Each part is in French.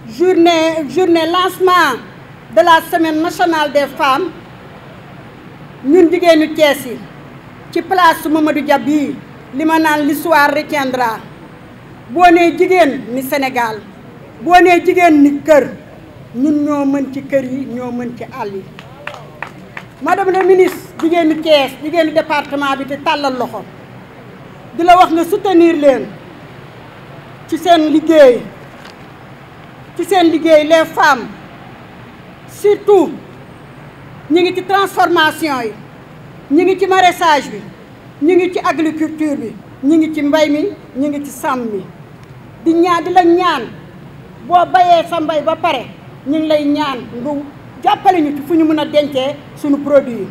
journée lancement de la semaine nationale des femmes ñun jigéenu Thiès yi ci place Mamadou Dia bii li ma naan l'histoire retiendra boo nee jigéen ni Sénégal boo nee jigéen ni kër ñun ñoo mën ci kër yi ñoo mën ci àll yi. madame la ministre jigéenu Thiès jigéenu département bi te tàllal loxo di la wax nga soutenir leen ci seen liggéey les femmes surtout ñi ngi ci transformation yi ñi ngi ci maraîchage bi ñi ngi ci agriculture bi ñi ngi ci mbay mi ñi ngi ci sàmm mi di la ñaan boo bayee sa mbay ba pare ñu ngi lay ñaan nga jàppale ñu ci fu ñu mën a dencee suñu produit yi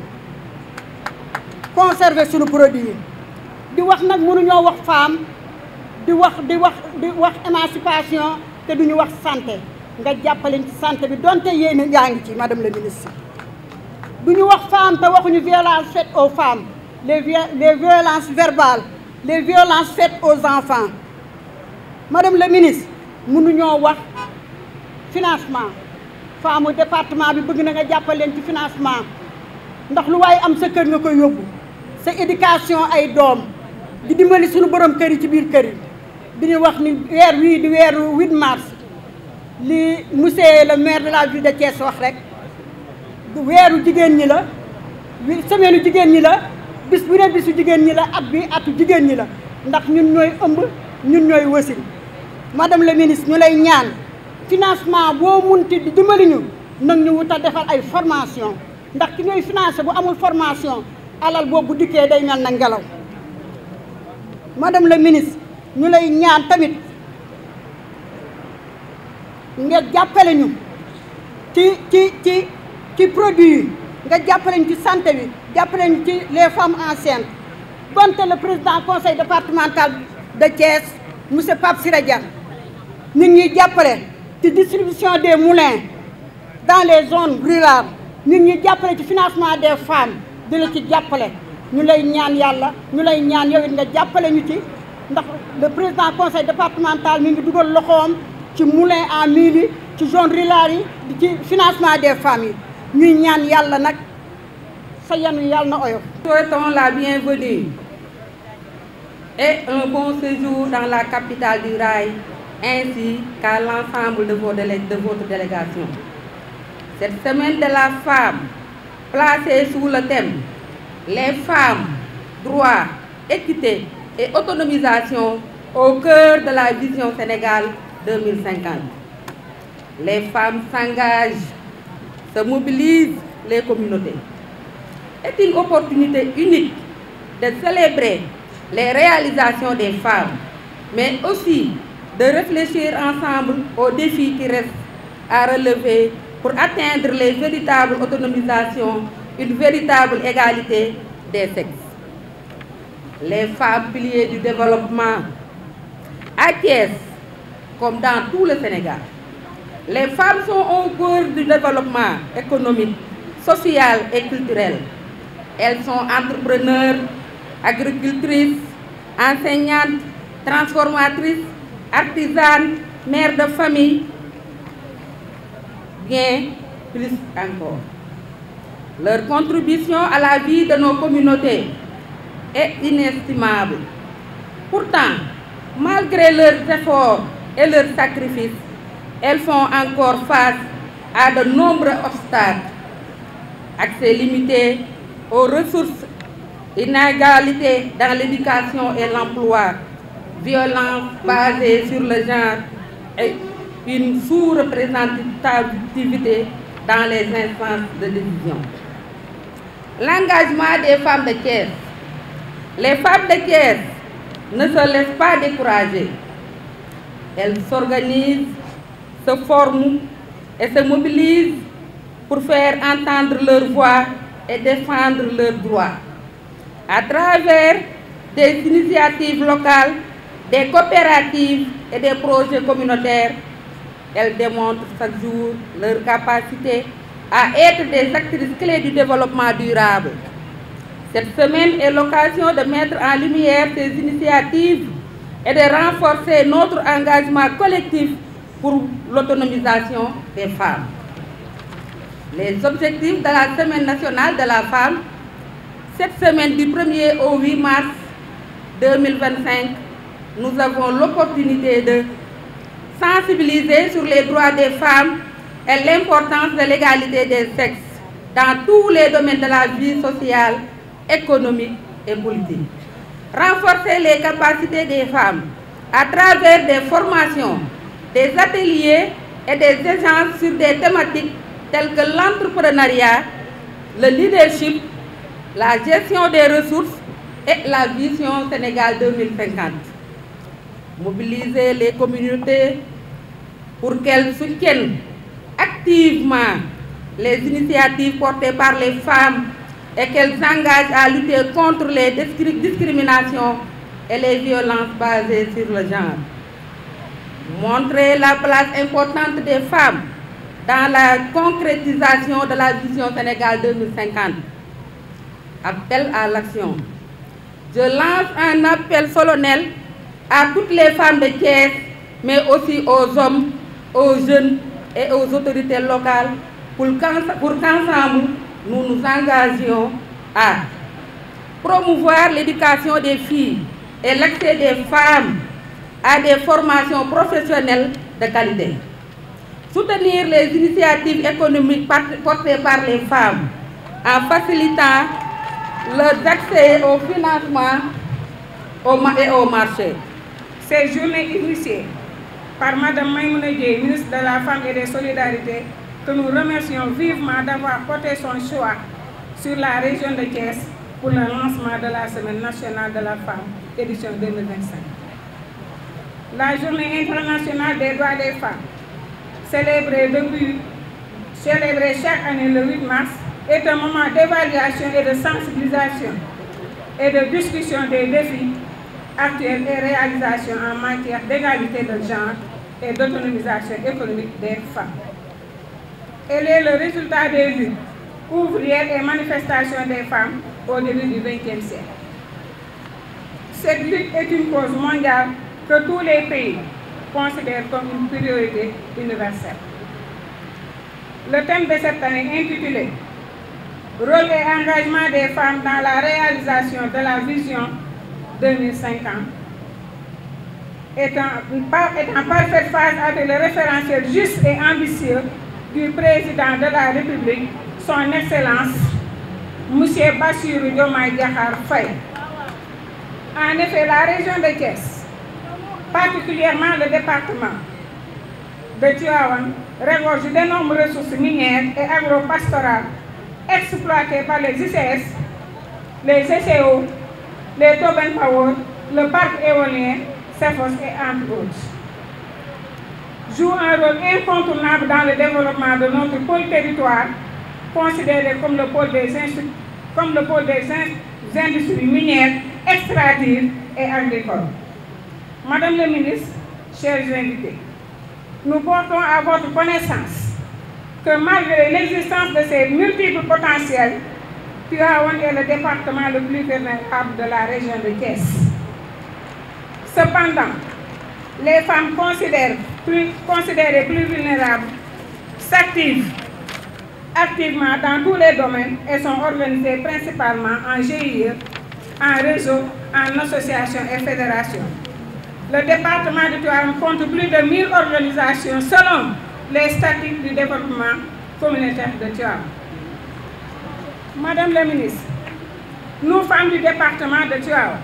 conserver suñu produit yi di wax nag mënuñoo wax femme di wax émancipation te duñu wax santé nga jàppale ci santé bi donte yéen yaa ngi ci madame la ministre duñu wax femme te waxuñu violence faites aux femmes les violences verbales les violences faites aux enfants madame la ministre mënuñoo wax financement femme département bi bëgg na nga jàppale leen ci financement ndax lu waaye am sa kër nga koy yóbbu sa éducation ay doom di dimbali suñu borom kër yi ci biir kër yi di ñu wax ni weer wii di weeru 8 mars li monsieur le maire de la ville de Thiès wax rek weeru jigéen ñi la semaine jigéen ñi la bis bu ne bisu jigéen ñi la at bi atu jigéen ñi la ndax ñun ñooy ëmb ñun ñooy wasin madame la ministre ñu lay ñaan financement boo munti di dimbali ñu nag ñu wut a defal ay formation ndax ki ngay financé bu amul formation alal boobu bu dikkee day mel na ngelaw madame la ministre ñu lay ñaan tamit nga jàppale ñu ci produit yi nga jàppale ñu ci santé bi jàppale ñu ci les femmes enceintes donte le président conseil départemental de Thiès monsieur Pape Siré Dia ñu ngi ñuy jàppale ci distribution des moulins dans les zones rurales ñu ngi ñuy jàppale ci financement des femmes di la ci jàppale ñu lay ñaan yàlla ñu lay ñaan yow it nga jàppale ñu ci ndax le président conseil départemental mi ngi dugal loxoom ci moulin en mil yi ci zone rurale yi ci financement des femmes yi ñuy ñaan yàlla nag sa yanu yàlla na oyof. Souhaitons la bienvenue et un bon séjour dans la capitale du rail ainsi qu'à l'ensemble de votre délégation. Cette semaine de la femme placée sous le thème les femmes, droits, équité et autonomisation au cœur de la vision Sénégal 2050. Les femmes s'engagent, se mobilisent les communautés. C'est une opportunité unique de célébrer les réalisations des femmes, mais aussi de réfléchir ensemble aux défis qui restent à relever pour atteindre les véritables autonomisations, une véritable égalité des sexes. Les femmes piliers du développement à Thiès, comme dans tout le Sénégal. Les femmes sont au cœur du développement économique, social et culturel. Elles sont entrepreneurs, agricultrices, enseignantes, transformatrices, artisanes, mères de famille, bien plus encore. Leur contribution à la vie de nos communautés est inestimable. Pourtant, malgré leurs efforts et leurs sacrifices, elles font encore face à de nombreux obstacles. Accès limité aux ressources, inégalité dans l'éducation et l'emploi, violence basée sur le genre et une sous-représentativité dans les instances de décision. L'engagement des femmes de Thiès. Les femmes de Thiès ne se laissent pas décourager. Elles s'organisent, se forment et se mobilisent pour faire entendre leur voix et défendre leurs droits. À travers des initiatives locales, des coopératives et des projets communautaires, elles démontrent chaque jour leur capacité à être des actrices clés du développement durable. Cette semaine est l'occasion de mettre en lumière ces initiatives et de renforcer notre engagement collectif pour l'autonomisation des femmes. Les objectifs de la Semaine nationale de la femme, cette semaine du 1er au 8 mars 2025, nous avons l'opportunité de sensibiliser sur les droits des femmes et l'importance de l'égalité des sexes dans tous les domaines de la vie sociale, économique et politique. Renforcer les capacités des femmes à travers des formations, des ateliers et des échanges sur des thématiques telles que l'entrepreneuriat, le leadership, la gestion des ressources et la vision Sénégal 2050. Mobiliser les communautés pour qu'elles soutiennent activement les initiatives portées par les femmes et qu'elles s'engagent à lutter contre les discriminations et les violences basées sur le genre. Montrer la place importante des femmes dans la concrétisation de la vision Sénégal 2050. Appel à l'action. Je lance un appel solennel à toutes les femmes de Thiès, mais aussi aux hommes, aux jeunes et aux autorités locales pour qu'ensemble nous nous engagions à promouvoir l'éducation des filles et l'accès des femmes à des formations professionnelles de qualité. Soutenir les initiatives économiques portées par les femmes en facilitant leur accès au financement et au marché. Ces journées initiées par Mme Maïmouna Dièye, ministre de la Femme et des Solidarités, que nous remercions vivement d'avoir porté son choix sur la région de Thiès pour le lancement de la Semaine nationale de la femme, édition 2025. La Journée internationale des droits des femmes, célébrée chaque année le 8 mars, est un moment d'évaluation et de sensibilisation et de discussion des défis actuels et réalisations en matière d'égalité de genre et d'autonomisation économique des femmes. Elle est le résultat des luttes ouvrières et manifestations des femmes au début du XXe siècle. Cette lutte est une cause mondiale que tous les pays considèrent comme une priorité universelle. Le thème de cette année intitulé « Rôle et engagement des femmes dans la réalisation de la vision 2050 » est en parfaite phase avec le référentiel juste et ambitieux du président de la République, son Excellence, M. Bassirou Diomaye Diakhar Faye. En effet, la région de Thiès, particulièrement le département de Tivaouane, regorge d'énormes ressources minières et agro-pastorales exploitées par les ICS, les CCO, les Tobin Power, le parc éolien, CEFOS et entre autres. Joue un rôle incontournable dans le développement de notre pôle territoire, considéré comme le pôle des industries minières, extractives et agricoles. Madame la ministre, chers invités, nous portons à votre connaissance que malgré l'existence de ces multiples potentiels, Tivaouane est le département le plus vulnérable de la région de Thiès. Cependant, les femmes considérées plus vulnérables s'activent activement dans tous les domaines et sont organisées principalement en GIE, en réseau, en association et fédération. Le département de Tivaouane compte plus de 1000 organisations selon les statistiques du développement communautaire de Tivaouane. Madame la ministre, nous femmes du département de Tivaouane,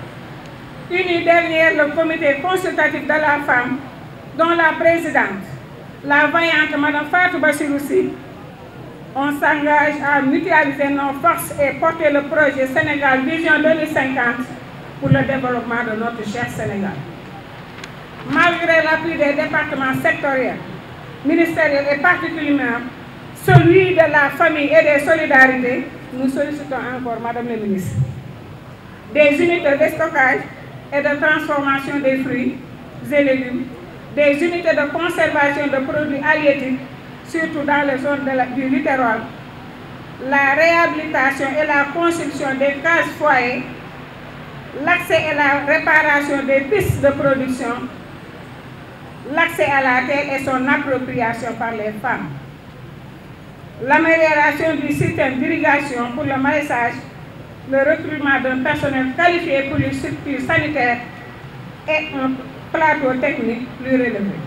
unies derrière le comité consultatif de la femme, dont la présidente, la vaillante Madame Fatou Bassirou Sy, on s'engage à mutualiser nos forces et porter le projet Sénégal Vision 2050 pour le développement de notre cher Sénégal. Malgré l'appui des départements sectoriels, ministériels et particulièrement celui de la famille et des solidarités, nous sollicitons encore, Madame la ministre, des unités de stockage et de transformation des fruits et légumes, des unités de conservation de produits halieutiques, surtout dans les zones du littoral, la réhabilitation et la construction des cases foyers, l'accès et la réparation des pistes de production, l'accès à la terre et son appropriation par les femmes, l'amélioration du système d'irrigation pour le maraîchage, le recrutement d'un personnel qualifié pour les structures sanitaires et un plateau technique plus relevé.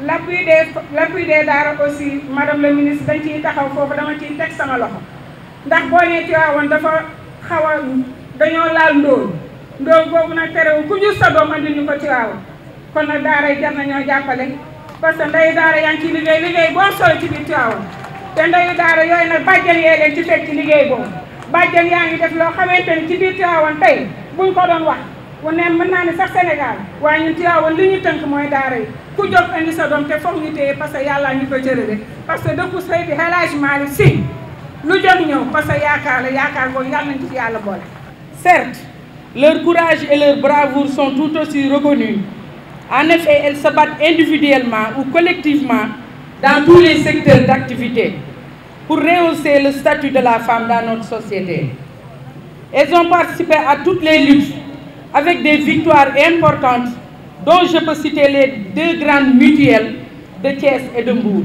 L'appui des daara aussi, madame le ministre, dañ ciy taxaw foofu dama ciy teg sama loxo ndax boo nee Tivaouane dafa xaw a dañoo laal ndóol boobu nag terewul ku jur sa doom andi ñu ko Tivaouane kon nag daara yi jar nañoo jàppale parce que ndeyu daara yaa ngi ciy liggéey boo solo ci biir Tivaouane te ndeyu daara yooyu nag bàjjen yee leen ci fekk ci liggéey boobu bàjjen yaa ngi def loo xamante ni ci biir Tivaouane tey buñ ko doon wax bu ne mën naa ne sax Sénégal waaye ñun Tivaouane li ñu tënk mooy daara yi ku jóg andi sa doom te foog ñu téye parce que yàlla ñu ko cërale parce que dëkku Seydi El Hadji Malick Sy lu jóg ñëw parce que yaakaar boobu yàlla nañ ci yàlla boole. Certes, leur courage et leur bravoure sont tout aussi reconnus. En effet, elles se battent individuellement ou collectivement dans tous les secteurs d'activité pour rehausser le statut de la femme dans notre société. Elles ont participé à toutes les luttes avec des victoires importantes dont je peux citer les 2 grandes mutuelles de Thiès et de Mbour.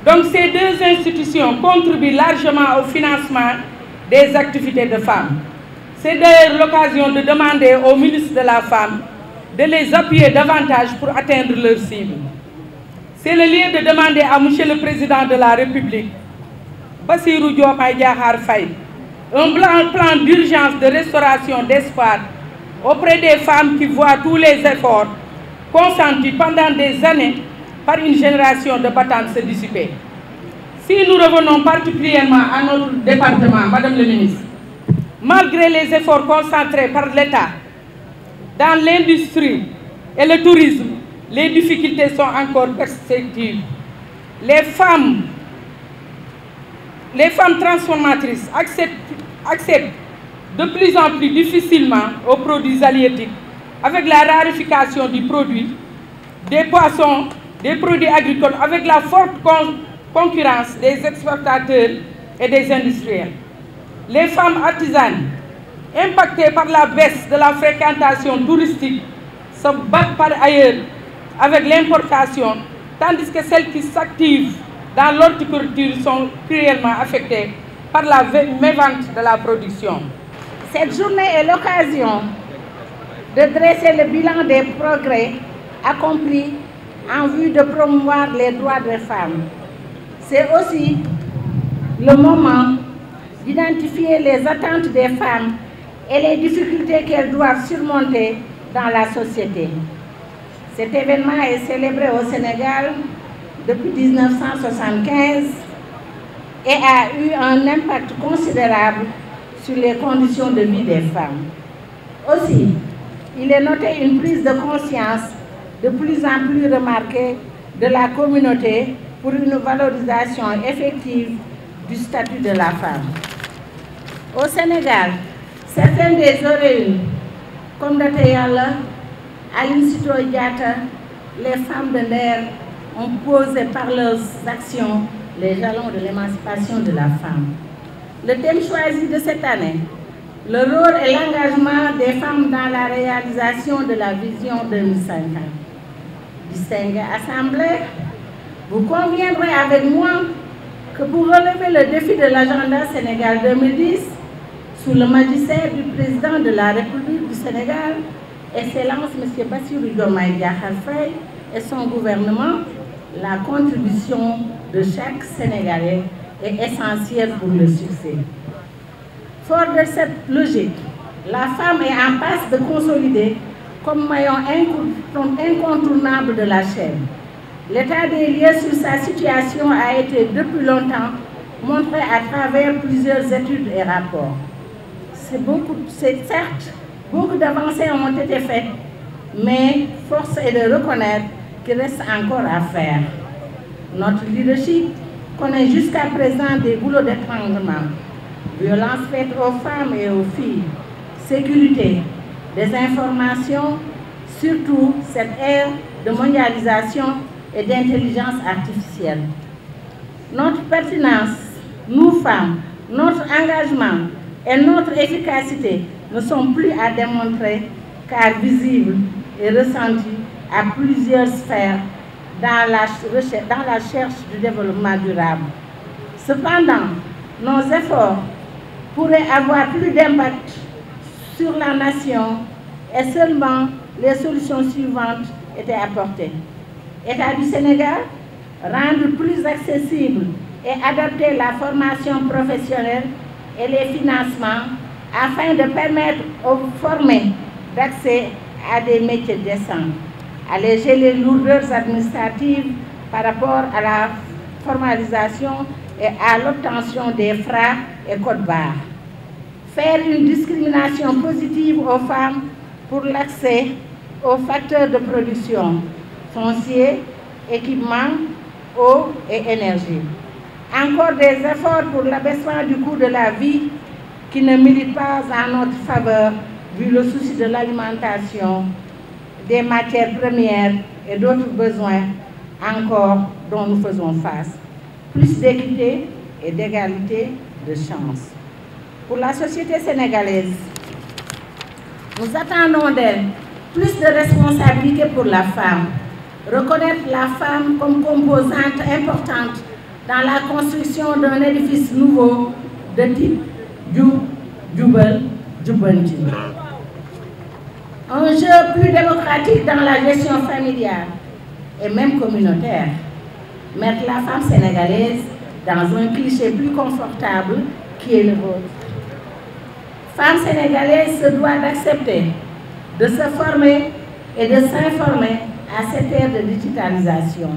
Donc ces 2 institutions contribuent largement au financement des activités de femmes. C'est d'ailleurs l'occasion de demander au ministre de la Femme de les appuyer davantage pour atteindre leurs cibles. C'est le lieu de demander à Monsieur le Président de la République, Bassirou Diomaye Diakhar Faye, un plan d'urgence de restauration d'espoir auprès des femmes qui voient tous les efforts consentis pendant des années par une génération de battantes se dissiper. Si nous revenons particulièrement à notre département, Madame le ministre, malgré les efforts concentrés par l'État dans l'industrie et le tourisme, les difficultés sont encore perceptibles. Les femmes transformatrices accèdent de plus en plus difficilement aux produits halieutiques avec la raréfaction du produit, des poissons, des produits agricoles, avec la forte concurrence des exportateurs et des industriels. Les femmes artisanes, impactées par la baisse de la fréquentation touristique, se battent par ailleurs avec l'importation, tandis que celles qui s'activent dans l'horticulture sont cruellement affectées par la mévente de la production. Cette journée est l'occasion de dresser le bilan des progrès accomplis en vue de promouvoir les droits des femmes. C'est aussi le moment d'identifier les attentes des femmes et les difficultés qu'elles doivent surmonter dans la société. Cet événement est célébré au Sénégal depuis 1975 et a eu un impact considérable sur les conditions de vie des femmes. Aussi, il est noté une prise de conscience de plus en plus remarquée de la communauté pour une valorisation effective du statut de la femme. Au Sénégal, certaines des oréines, comme Dateyala, Aline Sitoé Diatta, les femmes de Nder, ont posé par leurs actions les jalons de l'émancipation de la femme. Le thème choisi de cette année, le rôle et l'engagement des femmes dans la réalisation de la vision 2050. Distinguée Assemblée, vous conviendrez avec moi que pour relever le défi de l'agenda Sénégal 2010, sous le magistère du président de la République du Sénégal, Excellence M. Bassirou Diomaye Diakhar Faye et son gouvernement, la contribution de chaque Sénégalais est essentielle pour le succès. Fort de cette logique, la femme est en passe de consolider comme maillon incontournable de la chaîne. L'état des lieux sur sa situation a été depuis longtemps montré à travers plusieurs études et rapports. Certes, beaucoup d'avancées ont été faites, mais force est de reconnaître qu'il reste encore à faire. Notre leadership connaît jusqu'à présent des boulots d'étranglement, violences faites aux femmes et aux filles, sécurité, désinformation, surtout cette ère de mondialisation et d'intelligence artificielle. Notre pertinence, nous femmes, notre engagement et notre efficacité ne sont plus à démontrer car visibles et ressentis à plusieurs sphères dans la recherche du développement durable. Cependant, nos efforts pourraient avoir plus d'impact sur la nation et seulement les solutions suivantes étaient apportées. État du Sénégal, rendre plus accessible et adapter la formation professionnelle et les financements afin de permettre aux formés d'accès à des métiers décents. Alléger les lourdeurs administratives par rapport à la formalisation et à l'obtention des FRA et codes-barres. Faire une discrimination positive aux femmes pour l'accès aux facteurs de production, foncier, équipement, eau et énergie. Encore des efforts pour l'abaissement du coût de la vie qui ne milite pas en notre faveur vu le souci de l'alimentation, des matières premières et d'autres besoins encore dont nous faisons face. Plus d'équité et d'égalité de chance. Pour la société sénégalaise, nous attendons d'elle plus de responsabilité pour la femme, reconnaître la femme comme composante importante dans la construction d'un édifice nouveau de type Jub, Jubal, Jubanti. Un jeu plus démocratique dans la gestion familiale et même communautaire. Mettre la femme sénégalaise dans un cliché plus confortable qui est le vôtre. Femme sénégalaise se doit d'accepter, de se former et de s'informer à cette ère de digitalisation.